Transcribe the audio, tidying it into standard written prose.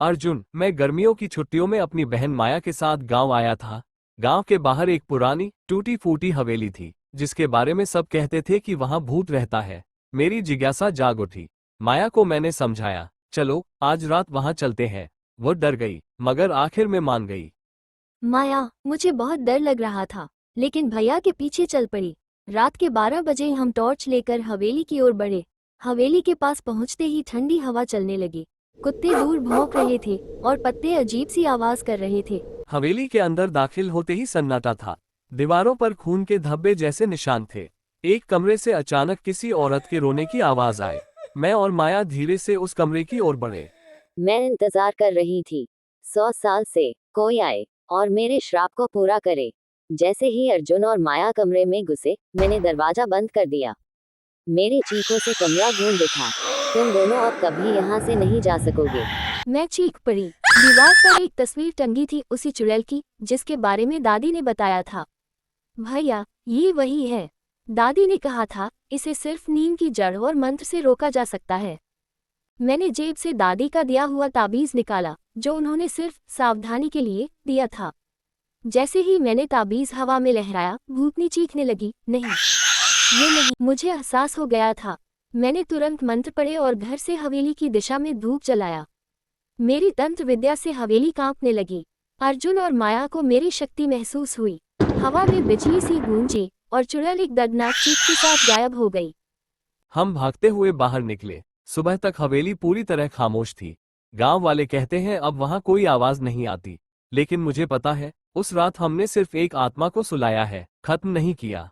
अर्जुन, मैं गर्मियों की छुट्टियों में अपनी बहन माया के साथ गांव आया था। गांव के बाहर एक पुरानी टूटी फूटी हवेली थी, जिसके बारे में सब कहते थे कि वहां भूत रहता है। मेरी जिज्ञासा जाग उठी। माया को मैंने समझाया, चलो आज रात वहां चलते हैं। वो डर गई, मगर आखिर में मान गई। माया, मुझे बहुत डर लग रहा था, लेकिन भैया के पीछे चल पड़ी। रात के 12 बजे हम टॉर्च लेकर हवेली की ओर बढ़े। हवेली के पास पहुंचते ही ठंडी हवा चलने लगी। कुत्ते दूर भौंक रहे थे और पत्ते अजीब सी आवाज कर रहे थे। हवेली के अंदर दाखिल होते ही सन्नाटा था। दीवारों पर खून के धब्बे जैसे निशान थे। एक कमरे से अचानक किसी औरत के रोने की आवाज आई। मैं और माया धीरे से उस कमरे की ओर बढ़े। मैं इंतजार कर रही थी 100 साल से कोई आए और मेरे श्राप को पूरा करे। जैसे ही अर्जुन और माया कमरे में घुसे, मैंने दरवाजा बंद कर दिया। मेरी चीखों से कमरा गूंज उठा। तुम दोनों अब कभी यहाँ से नहीं जा सकोगे। मैं चीख पड़ी। दीवार पर एक तस्वीर टंगी थी, उसी चुड़ैल की जिसके बारे में दादी ने बताया था। भैया, ये वही है। दादी ने कहा था, इसे सिर्फ नीम की जड़ और मंत्र से रोका जा सकता है। मैंने जेब से दादी का दिया हुआ ताबीज निकाला, जो उन्होंने सिर्फ सावधानी के लिए दिया था। जैसे ही मैंने ताबीज हवा में लहराया, भूतनी चीखने लगी, नहीं, ये नहीं। मुझे एहसास हो गया था। मैंने तुरंत मंत्र पढ़े और घर से हवेली की दिशा में धूप जलाया। मेरी तंत्र विद्या से हवेली कांपने लगी। अर्जुन और माया को मेरी शक्ति महसूस हुई। हवा में बिजली सी गूंजी और चुड़ैल एक दर्दनाक चीख के साथ गायब हो गई। हम भागते हुए बाहर निकले। सुबह तक हवेली पूरी तरह खामोश थी। गांव वाले कहते हैं अब वहां कोई आवाज नहीं आती, लेकिन मुझे पता है, उस रात हमने सिर्फ एक आत्मा को सुलाया है, खत्म नहीं किया।